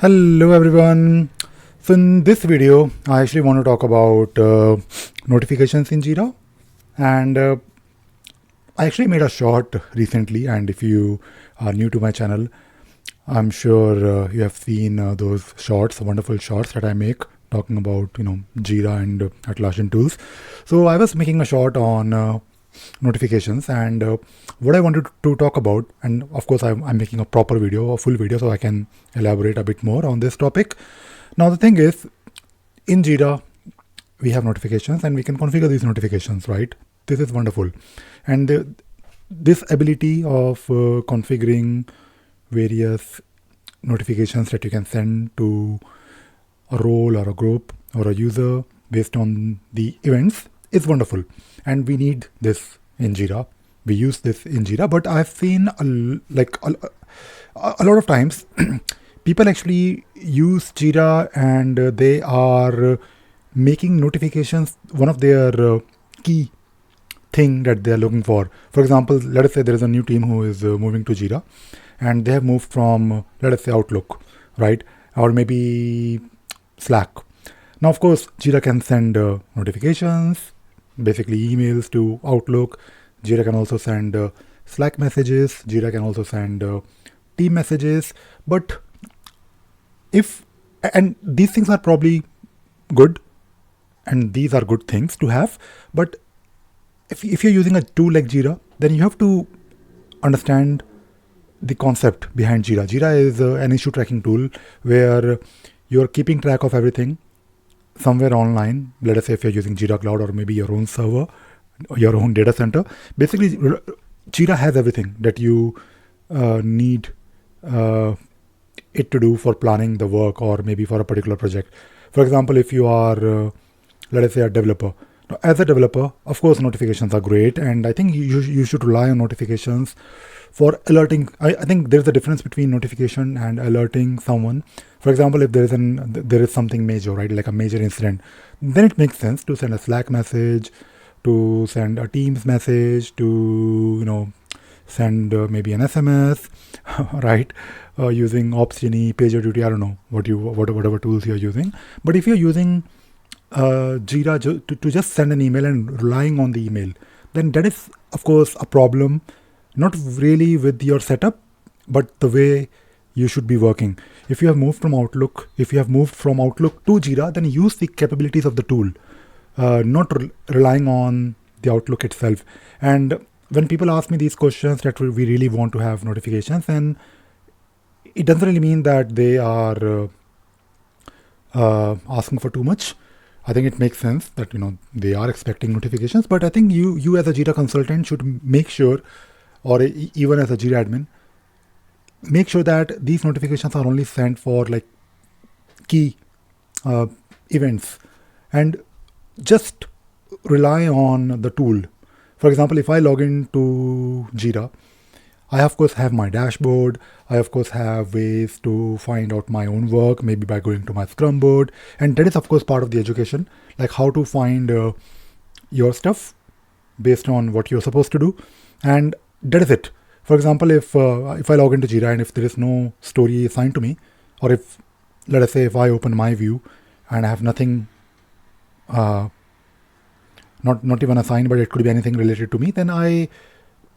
Hello everyone. So in this video, I actually want to talk about notifications in Jira, and I actually made a short recently. And if you are new to my channel, I'm sure you have seen those shorts, wonderful shorts that I make talking about Jira and Atlassian tools. So I was making a short on notifications and what I wanted to talk about, and of course I'm making a proper video, a full video, so I can elaborate a bit more on this topic. Now the thing is, in Jira we have notifications and we can configure these notifications, right? This is wonderful, and this ability of configuring various notifications that you can send to a role or a group or a user based on the events is wonderful, and we need this in Jira. We use this in Jira, but I've seen a lot of times people actually use Jira and they are making notifications one of their key thing that they are looking for. For example, let us say there is a new team who is moving to Jira, and they have moved from let us say Outlook, right, or maybe Slack. Now, of course, Jira can send notifications, basically emails to Outlook. Jira can also send Slack messages. Jira can also send team messages. But and these things are probably good, and these are good things to have. But if you're using a tool like Jira, then you have to understand the concept behind Jira. Jira is an issue tracking tool where you're keeping track of everything somewhere online. Let us say if you're using Jira Cloud or maybe your own server, your own data center. Basically, Jira has everything that you need it to do for planning the work or maybe for a particular project. For example, if you are, let us say, a developer. Now, as a developer, of course, notifications are great, and I think you should rely on notifications for alerting. I think there's a difference between notification and alerting someone. For example, if there is something major, right, like a major incident, then it makes sense to send a Slack message, to send a Teams message, to send maybe an SMS, right, using Opsgenie, PagerDuty, I don't know whatever tools you're using. But if you're using Jira to just send an email and relying on the email, then that is of course a problem, not really with your setup, but the way you should be working. If you have moved from Outlook to Jira, then use the capabilities of the tool, not relying on the Outlook itself. And when people ask me these questions that we really want to have notifications, and it doesn't really mean that they are asking for too much. I think it makes sense that they are expecting notifications, but I think you as a Jira consultant should make sure, or even as a Jira admin, make sure that these notifications are only sent for like key events, and just rely on the tool. For example, if I log into Jira, I of course have my dashboard. I of course have ways to find out my own work, maybe by going to my Scrum board. And that is of course part of the education, like how to find your stuff based on what you're supposed to do. And that is it. For example, if I log into Jira and if there is no story assigned to me, or if, let us say, if I open my view and I have nothing, not even assigned, but it could be anything related to me, then I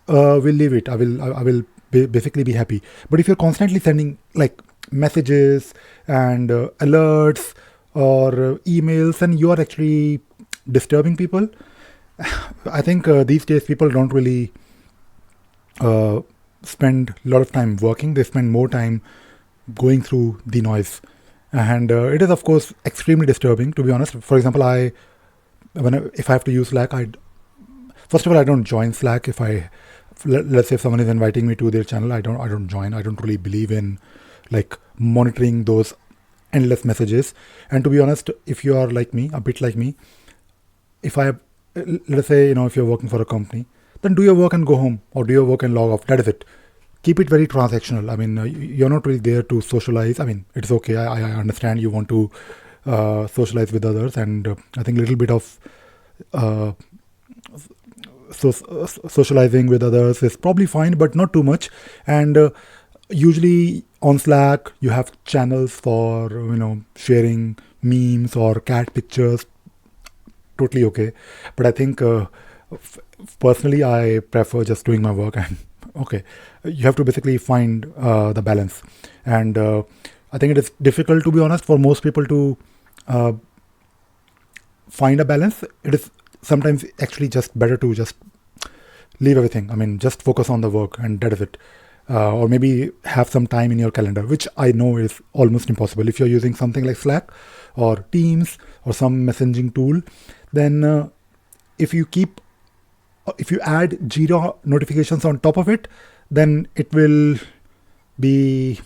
will leave it. I will basically be happy. But if you're constantly sending like messages and alerts or emails, and you are actually disturbing people, I think these days people don't really spend a lot of time working. They spend more time going through the noise, and it is of course extremely disturbing, to be honest. For example, if I have to use Slack, first of all, I don't join Slack. Let's say if someone is inviting me to their channel, I don't join. I don't really believe in like monitoring those endless messages. And to be honest, if you are like me, a bit like me, let's say, if you're working for a company, then do your work and go home, or do your work and log off. That is it. Keep it very transactional. I mean, you're not really there to socialize. I mean, it's okay. I understand you want to socialize with others, and I think a little bit of socializing with others is probably fine, but not too much. And usually on Slack, you have channels for sharing memes or cat pictures. Totally okay, but I think personally I prefer just doing my work. And okay, you have to basically find the balance, and I think it is difficult, to be honest, for most people to uh, find a balance. It is sometimes actually just better to just leave everything. I mean, just focus on the work and that is it. Or maybe have some time in your calendar, which I know is almost impossible. If you're using something like Slack or Teams or some messaging tool, then if you add Jira notifications on top of it, then it will be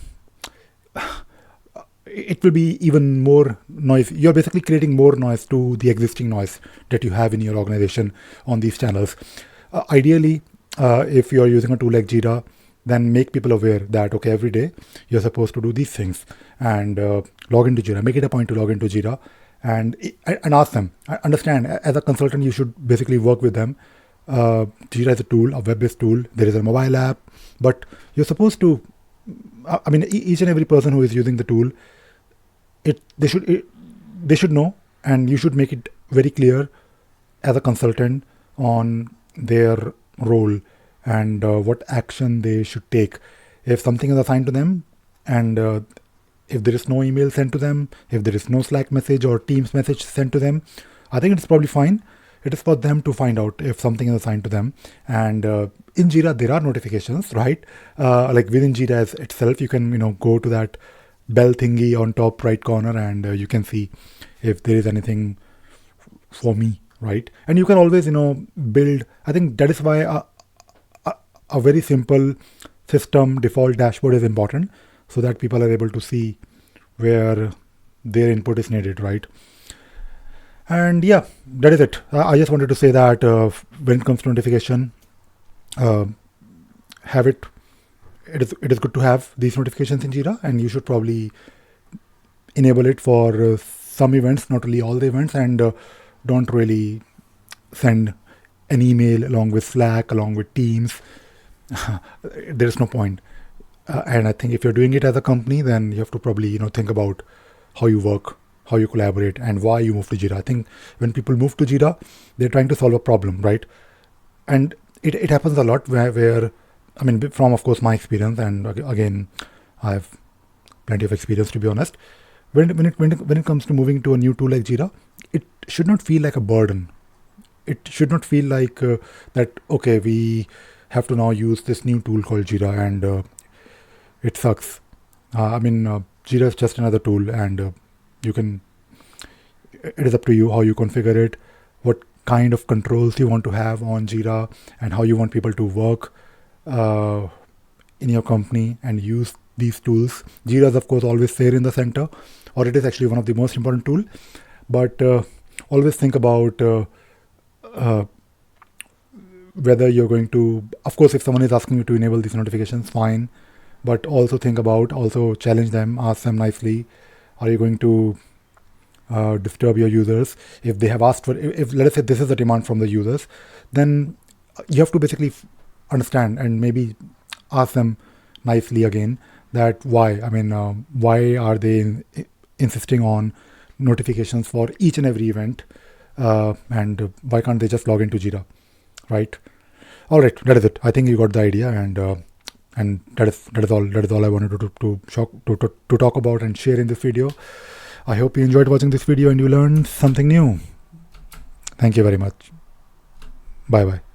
even more noise. You're basically creating more noise to the existing noise that you have in your organization on these channels. Ideally, if you're using a tool like Jira, then make people aware that, okay, every day you're supposed to do these things, and log into Jira. Make it a point to log into Jira and ask them. I understand, as a consultant, you should basically work with them. Jira is a tool, a web-based tool. There is a mobile app, but you're supposed to, I mean, each and every person who is using the tool, they should know, and you should make it very clear as a consultant on their role and what action they should take. If something is assigned to them, and if there is no email sent to them, if there is no Slack message or Teams message sent to them, I think it's probably fine. It is for them to find out if something is assigned to them. And in Jira, there are notifications, right? Like within Jira itself, you can go to that bell thingy on top right corner, and you can see if there is anything for me, right? And you can always build. I think that is why a very simple system default dashboard is important, so that people are able to see where their input is needed, right? And yeah, that is it. I just wanted to say that when it comes to notification, have it. It is good to have these notifications in Jira, and you should probably enable it for some events, not really all the events, and don't really send an email along with Slack, along with Teams. There is no point. And I think if you're doing it as a company, then you have to probably think about how you work, how you collaborate, and why you move to Jira. I think when people move to Jira, they're trying to solve a problem, right? And it happens a lot where I mean, from of course my experience, and again, I have plenty of experience, to be honest. When it comes to moving to a new tool like Jira, it should not feel like a burden. It should not feel like that. Okay, we have to now use this new tool called Jira, and it sucks. Jira is just another tool, and you can. It is up to you how you configure it, what kind of controls you want to have on Jira, and how you want people to work in your company and use these tools. Jira is of course always there in the center, or it is actually one of the most important tool. But always think about whether you're going to. Of course, if someone is asking you to enable these notifications, fine. But also also challenge them, ask them nicely. Are you going to disturb your users if they have asked for? If let us say this is a demand from the users, then you have to basically understand and maybe ask them nicely again that why. Why are they insisting on notifications for each and every event, and why can't they just log into Jira, right? All right, that is it. I think you got the idea, and that is all I wanted to talk about and share in this video. I hope you enjoyed watching this video and you learned something new. Thank you very much. Bye bye.